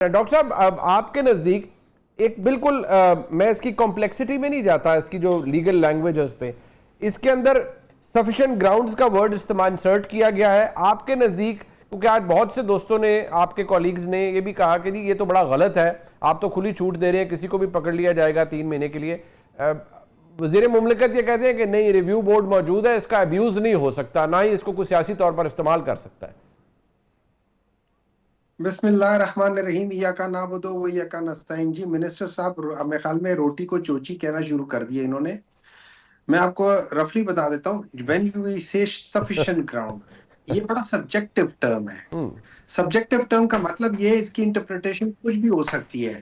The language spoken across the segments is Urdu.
ڈاکٹر صاحب اب آپ کے نزدیک ایک بالکل میں اس کی کمپلیکسٹی میں نہیں جاتا، اس کی جو لیگل لینگویج ہے اس پہ، اس کے اندر سفیشینٹ گراؤنڈز کا ورڈ استعمال انسرٹ کیا گیا ہے. آپ کے نزدیک، کیونکہ آج بہت سے دوستوں نے، آپ کے کولیگز نے یہ بھی کہا کہ یہ تو بڑا غلط ہے، آپ تو کھلی چھوٹ دے رہے ہیں، کسی کو بھی پکڑ لیا جائے گا 3 مہینے کے لیے. وزیر مملکت یہ کہتے ہیں کہ نہیں، ریویو بورڈ موجود ہے، اس کا ابیوز نہیں ہو سکتا، نہ ہی اس کو کوئی سیاسی طور پر استعمال کر سکتا ہے. بسم اللہ الرحمن الرحیم. ایاکا نعبد و ایاکا نستعین. جی منسٹر صاحب میرے خیال میں روٹی کو چوچی کہنا شروع کر دیا انہوں نے. میں آپ کو رفلی بتا دیتا ہوں. when you say sufficient ground، یہ بڑا سبجیکٹو ٹرم ہے. سبجیکٹو ٹرم کا مطلب یہ اس کی انٹرپریٹیشن کچھ بھی ہو سکتی ہے.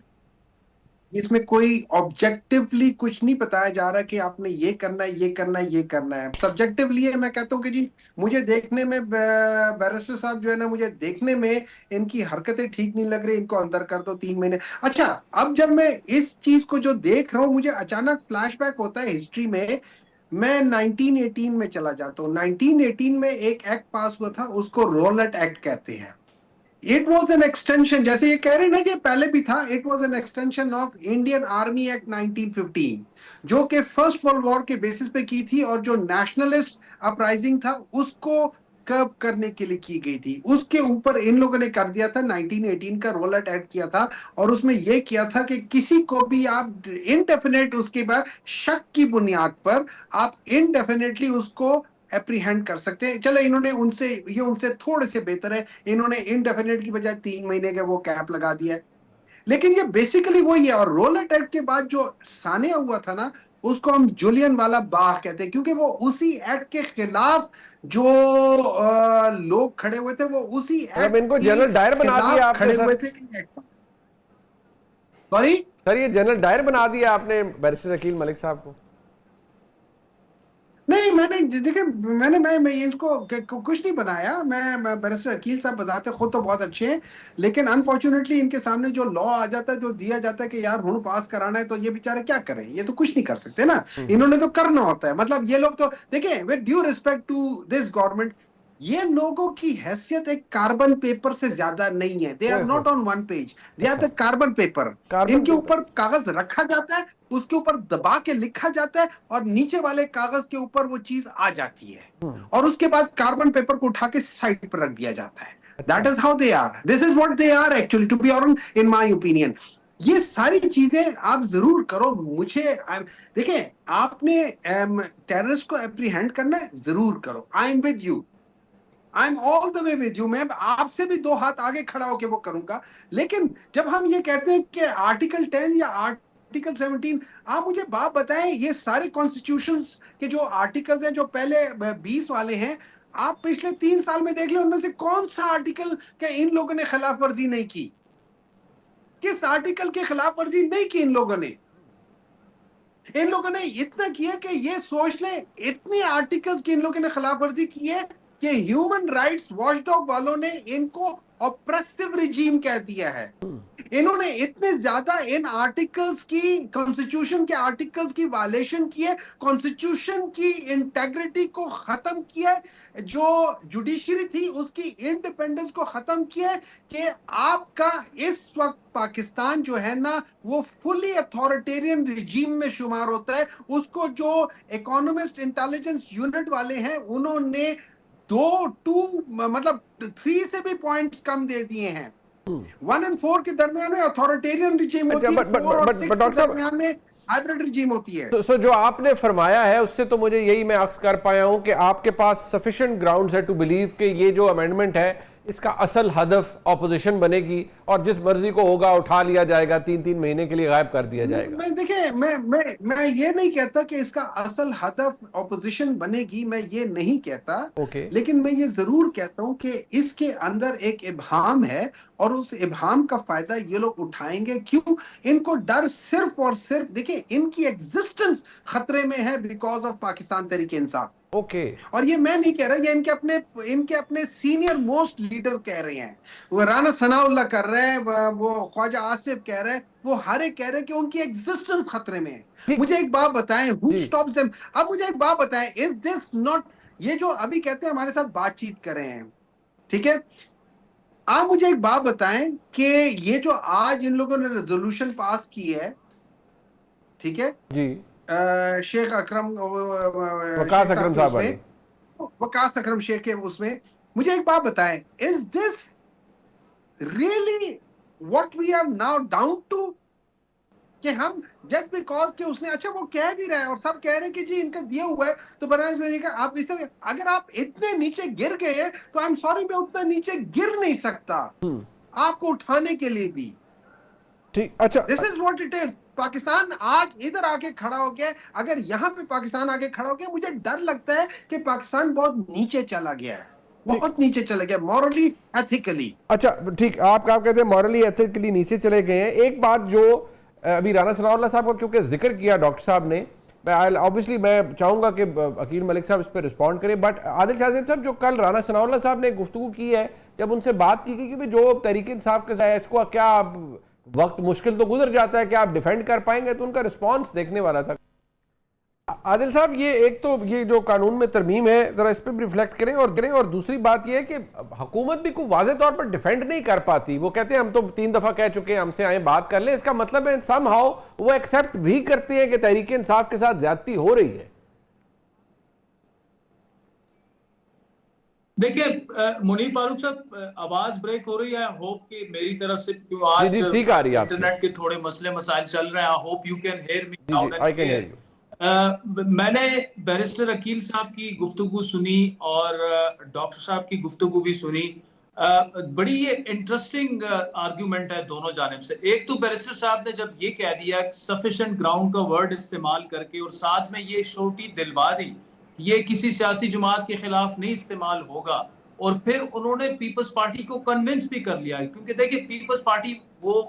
اس میں کوئی آبجیکٹیولی کچھ نہیں بتایا جا رہا کہ آپ نے یہ کرنا ہے، یہ کرنا ہے، یہ کرنا ہے. سبجیکٹیولی میں کہتا ہوں کہ جی مجھے دیکھنے میں بیرسٹر صاحب جو ہے نا، مجھے دیکھنے میں ان کی حرکتیں ٹھیک نہیں لگ رہی، ان کو اندر کر دو 3 مہینے. اچھا، اب جب میں اس چیز کو جو دیکھ رہا ہوں، مجھے اچانک فلیش بیک ہوتا ہے ہسٹری میں. میں 1918 میں چلا جاتا ہوں. 1918 میں ایک ایکٹ پاس ہوا تھا، اس کو رولٹ ایکٹ کہتے ہیں. It was an extension، جیسے یہ کہہ رہے ہیں نا کہ پہلے بھی تھا. It was an extension of Indian Army Act 1915، جو کہ فرسٹ ورلڈ وار کے بیسس پہ کی تھی، اور جو نیشنلسٹ اپرائزنگ تھا اس کو کرب کرنے کے لیے کی گئی تھی. اس کے اوپر ان لوگوں نے کر دیا تھا 1918 کا رولٹ ایکٹ کیا تھا. اور اس میں یہ کیا تھا کہ کسی کو بھی آپ انڈیفینیٹ، اس کے بعد شک کی بنیاد پر آپ انڈیفینیٹلی اس کو اپریہینڈ کر سکتے ہیں. چلے انہوں نے ان سے تھوڑے سے بہتر ہے، انہوں نے انڈیفینیٹ کی بجائے 3 مہینے کا وہ کیپ لگا دیا ہے. لیکن یہ بیسیکلی وہی ہے. اور رولٹ ایکٹ کے بعد جو سانحہ ہوا تھا نا، اس کو ہم جولین والا باغ کہتے ہیں، کیونکہ وہ اسی ایکٹ کے خلاف جو لوگ کھڑے ہوئے تھے، وہ اسی اب ان ایکٹ کو کے جنرل ڈائر بنا خلاف دیا آپ نے کھڑے سر. ہوئے تھے. سوری سر یہ جنرل ڈائر بنا دیا آپ نے بیرسٹر عقیل ملک صاحب کو. نہیں، میں نے دیکھیں، میں اس کو کچھ نہیں بنایا. میں بیرسٹر عقیل صاحب بتاتے خود تو بہت اچھے ہیں، لیکن انفارچونیٹلی ان کے سامنے جو لا آ جاتا ہے، جو دیا جاتا ہے کہ یار ہن پاس کرانا ہے، تو یہ بیچارے کیا کریں؟ یہ تو کچھ نہیں کر سکتے نا. انہوں نے تو کرنا ہوتا ہے. مطلب یہ لوگ تو دیکھیں، with due respect to this government, یہ لوگوں کی حیثیت ایک کاربن پیپر سے زیادہ نہیں ہے. They are not on one page, they are the carbon paper. ان کاربن کے پیپر. اوپر کاغذ رکھا جاتا ہے، اس کے اوپر دبا کے لکھا جاتا ہے، اور نیچے والے کاغذ کے اوپر وہ چیز آ جاتی ہے، اور اس کے بعد کاربن پیپر کو اٹھا کے سائڈ پر رکھ دیا جاتا ہے. That is how they are. This is what they are actually, to be honest, in my opinion. یہ ساری چیزیں آپ ضرور کرو. مجھے دیکھیں، آپ نے ٹیررسٹ کو اپریہینڈ کرنا ہے، ضرور کرو. I am with you. I'm all the way with you. میں آپ سے بھی 2 ہاتھ آگے کھڑا ہو کے وہ کروں گا. لیکن جب ہم یہ کہتے ہیں کہ آرٹیکل 10 یا آرٹیکل 17، آپ مجھے بات بتائیں، یہ سارے کانسٹیٹیوشنز کے جو آرٹیکلز ہیں، جو پہلے 20 والے ہیں، آپ پچھلے 3 سال میں دیکھ لیں، ان میں سے کون سا آرٹیکل کہ ان لوگوں نے خلاف ورزی نہیں کی؟ کس آرٹیکل کی خلاف ورزی نہیں کی ان لوگوں نے؟ ان لوگوں نے اتنا کیا کہ یہ سوچ لیں، اتنے آرٹیکلز کی ان لوگوں نے خلاف ورزی کی ہے کہ ہیومن رائٹس واچ ڈاگ والوں نے ان کو اپریسو رجیم کہہ دیا ہے. انہوں نے اتنے زیادہ ان آرٹیکلز کی، کانسٹیٹیوشن کے آرٹیکلز کی وائلیشن کی ہے، کانسٹیٹیوشن کی انٹیگریٹی کو ختم کیا ہے، جو جوڈیشری تھی اس کی انڈیپینڈنس کو ختم کیا ہے، کہ آپ کا اس وقت پاکستان جو ہے نا، وہ فلی اتھارٹیرین رجیم میں شمار ہوتا ہے. اس کو جو اکانومسٹ انٹیلیجنس یونٹ والے ہیں، انہوں نے 3 سے بھی پوائنٹس کم دے دیے ہیں. 1 اور 4 کے درمیان میں اتھارٹیرین رجیم ہوتی ہے، 4 اور 6 کے درمیان میں ہائبرڈ رجیم ہوتی ہے. سو جو آپ نے فرمایا ہے اس سے تو مجھے یہی میں عکس کر پایا ہوں کہ آپ کے پاس سفیشینٹ گراؤنڈز ہے ٹو بلیو کہ یہ جو امینڈمنٹ ہے اس کا اصل ہدف اپوزیشن بنے گی، اور جس مرضی کو ہوگا اٹھا لیا جائے گا، 3 مہینے کے لیے غائب کر دیا جائے گا. دیکھیں، میں یہ نہیں کہتا کہ اس کا اصل ہدف اپوزیشن بنے گی، میں یہ نہیں کہتا. اوکے. لیکن میں یہ ضرور کہتا ہوں کہ اس کے اندر ایک ابہام ہے، اور اس ابہام کا فائدہ یہ لوگ اٹھائیں گے. کیوں؟ ان کو ڈر صرف اور صرف، دیکھیں، ان کی ایگزسٹنس خطرے میں ہے because of Pakistan Tehreek Insaf. Okay. اور یہ میں نہیں کہہ رہا، یہ ان کے اپنے سینئر موسٹ لیڈر کہہ رہے ہیں. وہ رانا ثناء اللہ کر رہے ہیں، وہ خواجہ آصف کہہ رہے ہیں، وہ ہر ایک کہہ رہے ہیں کہ ان کی ایگزسٹنس خطرے میں ہے. مجھے ایک بات بتائیں، who stops them؟ اب مجھے ایک بات بتائیں، is this not، یہ جو ابھی کہتے ہیں ہمارے ساتھ بات چیت کر رہے ہیں، ٹھیک ہے، آپ مجھے ایک بات بتائیں کہ یہ جو آج ان لوگوں نے ریزولوشن پاس کی ہے، ٹھیک ہے، جی، شیخ اکرم وقاص شیخ صاحب اکرم کے اس میں، علی. وقاص اکرم شیخ کے اس میں، مجھے ایک بات بتائیں، is this really what we are now down to? کہ ہم جسٹ بیکاز کہ اس نے، اچھا وہ کہہ بھی رہے ہیں اور سب کہہ رہے ہیں کہ جی ان کا دیا ہوا ہے تو بنارس میں کہ آپ اس طرح، اگر آپ اتنے نیچے گر گئے ہیں تو آئی ایم سوری میں اتنا نیچے گر نہیں سکتا آپ کو اٹھانے کے لیے بھی. ٹھیک، اچھا this is what it is. Pakistan آج ادھر آ کے کھڑا ہو گیا ہے. اگر یہاں پہ پاکستان آ کے کھڑا ہو گیا، مجھے ڈر لگتا ہے کہ پاکستان بہت نیچے چلا گیا ہے، بہت نیچے چلا گیا مورلی ایتھیکلی. اچھا ٹھیک، آپ کہتے ہیں مورلی ایتھیکلی نیچے چلے گئے ہیں. ایک بات جو ابھی رانا ثناء اللہ صاحب کا کیونکہ ذکر کیا ڈاکٹر صاحب نے، آبویسلی میں چاہوں گا کہ عقیل ملک صاحب اس پہ رسپونڈ کریں، بٹ عادل شاہ زیب صاحب جو کل رانا ثناء اللہ صاحب نے گفتگو کی ہے، جب ان سے بات کی گئی کہ جو تحریک انصاف کے ساتھ اس کو کیا وقت مشکل تو گزر جاتا ہے کہ آپ ڈیفینڈ کر پائیں گے، تو ان کا رسپانس دیکھنے والا تھا. عادل صاحب یہ ایک تو یہ جو قانون میں ترمیم ہے ذرا اس پہ بھی ریفلیکٹ کریں، اور دوسری بات یہ ہے کہ حکومت بھی کوئی واضح طور پر ڈیفینڈ نہیں کر پاتی. وہ کہتے ہیں ہم تو 3 دفعہ کہہ چکے ہیں، ہم سے آئیں بات کر لیں. اس کا مطلب ہے سم ہاؤ وہ ایکسیپٹ بھی کرتے ہیں کہ تحریک انصاف کے ساتھ زیادتی ہو رہی ہے. دیکھیں منیر فاروق صاحب، آواز بریک ہو رہی ہے. ہوپ کہ میری طرف سے آج جی ٹھیک آ رہی ہے آپ کی. انٹرنیٹ کے تھوڑے مسئلے مسائل چل رہے ہیں. Hope you can hear me جی loud I and can hear clear. You. میں نے بیرسٹر عقیل صاحب کی گفتگو سنی اور ڈاکٹر صاحب کی گفتگو بھی سنی. بڑی یہ انٹرسٹنگ آرگیومنٹ ہے دونوں جانب سے. ایک تو بیرسٹر صاحب نے جب یہ کہہ دیا سفیشینٹ گراؤنڈ کا ورڈ استعمال کر کے، اور ساتھ میں یہ شورٹی دلوا دی یہ کسی سیاسی جماعت کے خلاف نہیں استعمال ہوگا، اور پھر انہوں نے پیپلز پارٹی کو کنونس بھی کر لیا. کیونکہ دیکھیں پیپلز پارٹی وہ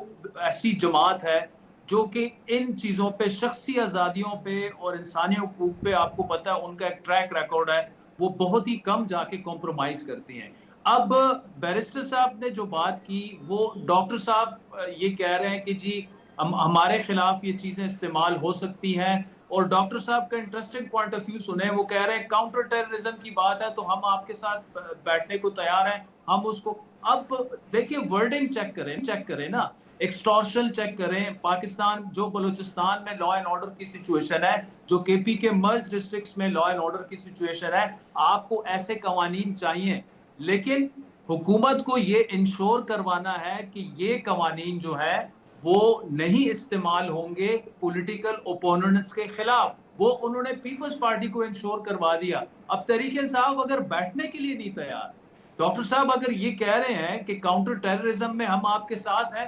ایسی جماعت ہے جو کہ ان چیزوں پہ، شخصی آزادیوں پہ اور انسانی حقوق پہ، آپ کو پتہ ہے ان کا ایک ٹریک ریکارڈ ہے، وہ بہت ہی کم جا کے کمپرومائز کرتی ہیں. اب بیرسٹر صاحب نے جو بات کی، وہ ڈاکٹر صاحب یہ کہہ رہے ہیں کہ جی ہمارے خلاف یہ چیزیں استعمال ہو سکتی ہیں. اور ڈاکٹر صاحب کا انٹرسٹنگ پوائنٹ آف ویو سنیں. وہ کہہ رہے ہیں کاؤنٹر ٹیررزم کی بات ہے تو ہم آپ کے ساتھ بیٹھنے کو تیار ہیں، ہم اس کو. اب دیکھیں ورڈنگ چیک کریں نا، ایکسٹورشن چیک کریں. پاکستان جو بلوچستان میں لا اینڈ آرڈر کی سچویشن ہے، جو کے پی کے مرج ڈسٹرکٹس میں لا اینڈ آرڈر کی سچویشن ہے، آپ کو ایسے قوانین چاہیے. لیکن حکومت کو یہ انشور کروانا ہے کہ یہ قوانین جو ہے وہ نہیں استعمال ہوں گے پولیٹیکل اوپوننٹس کے خلاف. وہ انہوں نے پیپلز پارٹی کو انشور کروا دیا. اب تحریک انصاف اگر بیٹھنے کے لیے نہیں تیار، ڈاکٹر صاحب اگر یہ کہہ رہے ہیں کہ کاؤنٹر ٹیررزم میں ہم آپ کے ساتھ ہیں،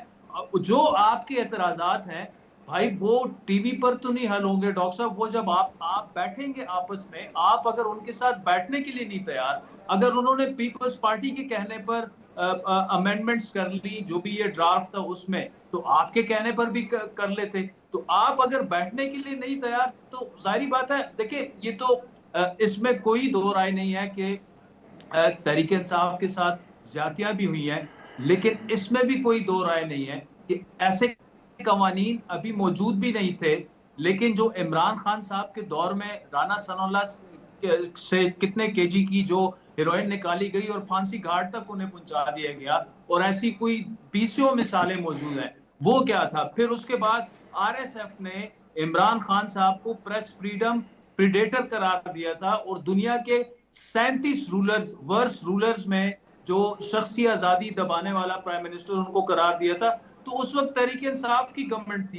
جو آپ کے اعتراضات ہیں بھائی وہ ٹی وی پر تو نہیں حل ہوں گے ڈاکٹر صاحب. وہ جب آپ بیٹھیں گے آپس میں، آپ اگر ان کے ساتھ بیٹھنے کے لیے نہیں تیار، اگر انہوں نے پیپلز پارٹی کے کہنے پر امینڈمنٹس کر لی جو بھی یہ ڈرافٹ تھا اس میں، تو آپ کے کہنے پر بھی کر لیتے. تو آپ اگر بیٹھنے کے لیے نہیں تیار تو ظاہری بات ہے. دیکھیں یہ تو اس میں کوئی دو رائے نہیں ہے کہ تحریک انصاف کے ساتھ زیادتیاں بھی ہوئی ہیں، لیکن اس میں بھی کوئی دو رائے نہیں ہے کہ ایسے قوانین ابھی موجود بھی نہیں تھے. لیکن جو عمران خان صاحب کے دور میں رانا ثناء اللہ سے کتنے کے جی کی جو ہیروئن نکالی گئی اور پھانسی گھاٹ تک انہیں پہنچا دیا گیا، اور ایسی کوئی 20 مثالیں موجود ہیں. وہ کیا تھا؟ پھر اس کے بعد آر ایس ایف نے عمران خان صاحب کو پریس فریڈم پریڈیٹر قرار دیا تھا، اور دنیا کے 37 ورس رولرز میں جو شخصی آزادی دبانے والا پرائم منسٹر ان کو قرار دیا تھا. تو اس وقت تحریک انصاف کی گورنمنٹ تھی.